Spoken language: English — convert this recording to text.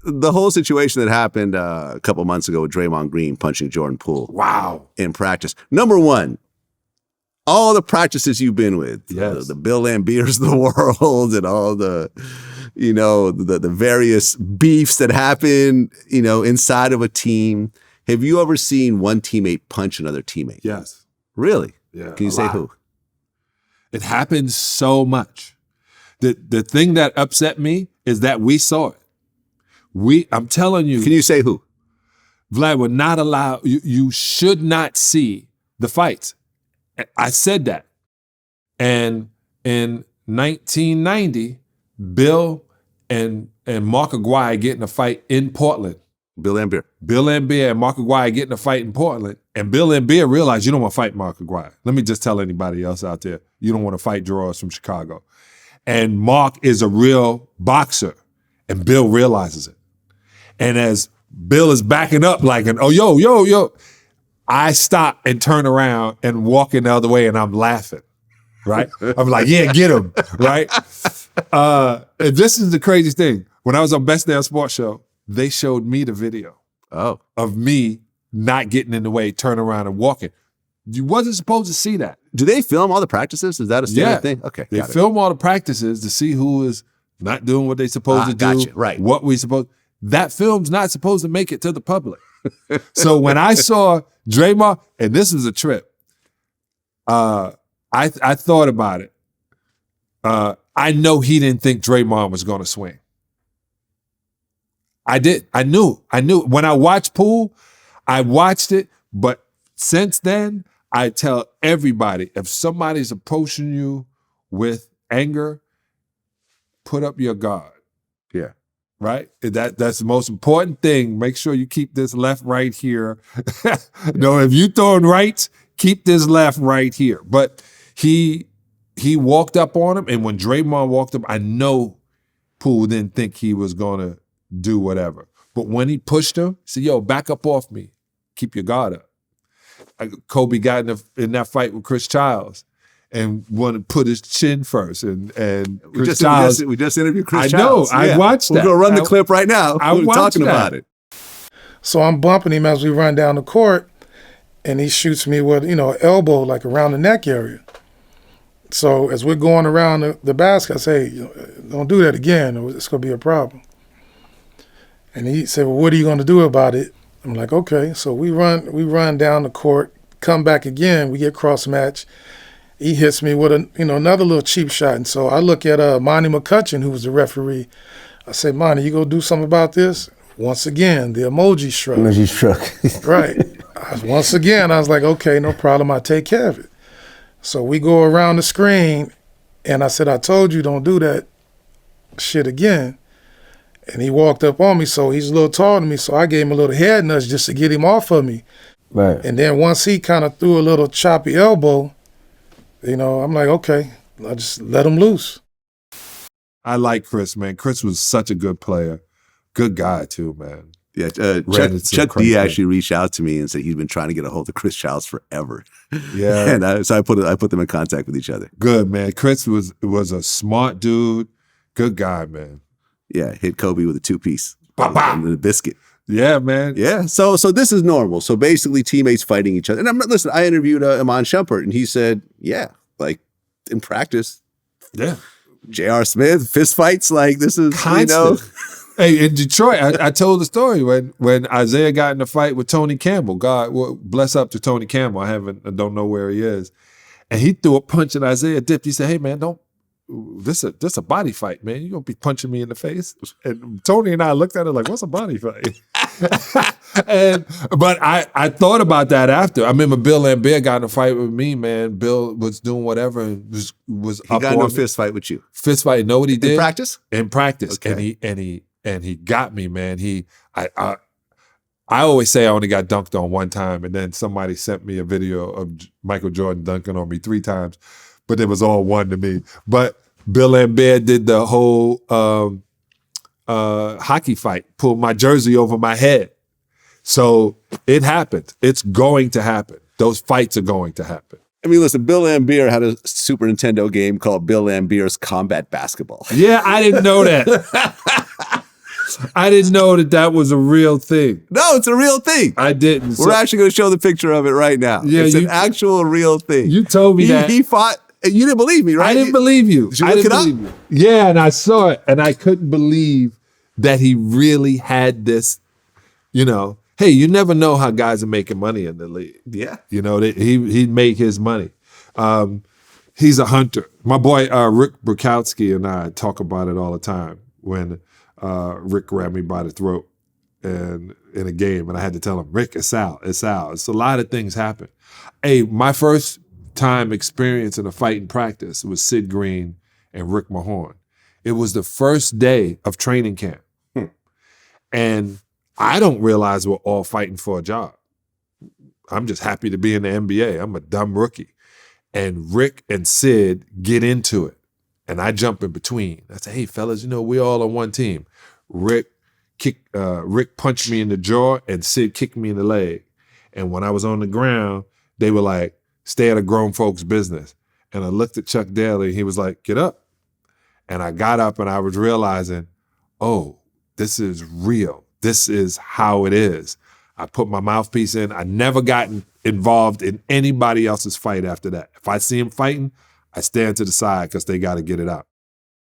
the whole situation that happened a couple months ago with Draymond Green punching Jordan Poole. Wow. In practice. Number one, all the practices you've been with, yes. the Bill Laimbeers of the world and all the, the various beefs that happen, inside of a team. Have you ever seen one teammate punch another teammate? Yes. Really? Yeah. Can you say who? It happens so much. The thing that upset me is that we saw it. I'm telling you. Can you say who? Vlad would not allow, you should not see the fights. I said that. And in 1990, Bill and Mark Aguirre get in a fight in Portland. Bill Laimbeer. Bill Laimbeer and Mark Aguirre get in a fight in Portland. And Bill Laimbeer realized you don't want to fight Mark Aguirre. Let me just tell anybody else out there, you don't want to fight drawers from Chicago. And Mark is a real boxer. And Bill realizes it. And as Bill is backing up like, yo, I stop and turn around and walk in the other way and I'm laughing, right? I'm like, yeah, get him, right? And this is the craziest thing. When I was on Best Damn Sports Show, they showed me the video of me not getting in the way, turning around and walking. You wasn't supposed to see that. Do they film all the practices? Is that a standard thing? Okay. They film all the practices to see who is not doing what they're supposed to do. Gotcha. Right. What we supposed. That film's not supposed to make it to the public. So when I saw Draymond, and this is a trip, I thought about it. I know he didn't think Draymond was going to swing. I did. I knew. When I watched Poole, I watched it, but since then, I tell everybody, if somebody's approaching you with anger, put up your guard. Yeah. Right? That's the most important thing. Make sure you keep this left right here. No, if you throwing rights, keep this left right here. But he walked up on him, and when Draymond walked up, I know Poole didn't think he was going to do whatever. But when he pushed him, he said, yo, back up off me. Keep your guard up. Kobe got in that fight with Chris Childs and wanted to put his chin first. And Chris Childs. We just interviewed Chris Childs. I know. I watched that. We're going to run the clip right now. We're talking about it. So I'm bumping him as we run down the court, and he shoots me with, elbow like around the neck area. So as we're going around the basket, I say, don't do that again, or it's going to be a problem. And he said, well, what are you going to do about it? I'm like, okay. So we run down the court, come back again, we get cross match. He hits me with another little cheap shot. And so I look at Monty McCutcheon, who was the referee. I say, Monty, you gonna do something about this? Once again, the emoji shrug. Emoji shrug. Right. Once again, I was like, okay, no problem, I'll take care of it. So we go around the screen, and I said, I told you don't do that shit again. And he walked up on me, so he's a little taller than me, so I gave him a little head nudge just to get him off of me. Right. And then once he kind of threw a little choppy elbow, I'm like, okay, I just let him loose. I like Chris, man. Chris was such a good player. Good guy, too, man. Yeah, Chuck D actually reached out to me and said he's been trying to get a hold of Chris Childs forever. Yeah. And so I put them in contact with each other. Good, man. Chris was a smart dude. Good guy, man. Yeah, hit Kobe with a two-piece and a biscuit. Yeah, man. Yeah, so this is normal. So basically teammates fighting each other. And listen, I interviewed Iman Shumpert, and he said, yeah, like in practice. Yeah. J.R. Smith, fist fights, like this is, constant. Hey, in Detroit, I told the story when Isaiah got in a fight with Tony Campbell. God, bless up to Tony Campbell. I don't know where he is. And he threw a punch and Isaiah dipped. He said, hey, man, this a body fight, man. You're going to be punching me in the face. And Tony and I looked at it like, what's a body fight? But I thought about that after. I remember Bill Laimbeer got in a fight with me, man. Bill was doing whatever and was up on He got in a fist fight with you. Fist fight. You know what he did? In practice? In practice. Okay. And he got me, man. I always say I only got dunked on one time, and then somebody sent me a video of Michael Jordan dunking on me 3 times, but it was all one to me. But Bill Laimbeer did the whole hockey fight, pulled my jersey over my head. So it happened. It's going to happen. Those fights are going to happen. I mean, listen, Bill Laimbeer had a Super Nintendo game called Bill Laimbeer's Combat Basketball. Yeah, I didn't know that. I didn't know that was a real thing. No, it's a real thing. I didn't. We're actually going to show the picture of it right now. Yeah, it's an actual real thing. You told me that. He fought. You didn't believe me, right? I didn't believe you. Did you I look didn't it up? believe you. Yeah, and I saw it, and I couldn't believe that he really had this, hey, you never know how guys are making money in the league. Yeah. He'd make his money. He's a hunter. My boy Rick Brukowski and I talk about it all the time when Rick grabbed me by the throat and in a game, and I had to tell him, Rick, it's Sal. It's a lot of things happen. Hey, my first time experience in a fighting practice was Sid Green and Rick Mahorn. It was the first day of training camp. And I don't realize we're all fighting for a job. I'm just happy to be in the NBA. I'm a dumb rookie. And Rick and Sid get into it. And I jump in between. I say, hey, fellas, we all on one team. Rick punched me in the jaw and Sid kicked me in the leg. And when I was on the ground, they were like, stay out of grown folks' business. And I looked at Chuck Daly, and he was like, get up. And I got up, and I was realizing, oh, this is real. This is how it is. I put my mouthpiece in. I never gotten involved in anybody else's fight after that. If I see them fighting, I stand to the side because they got to get it out.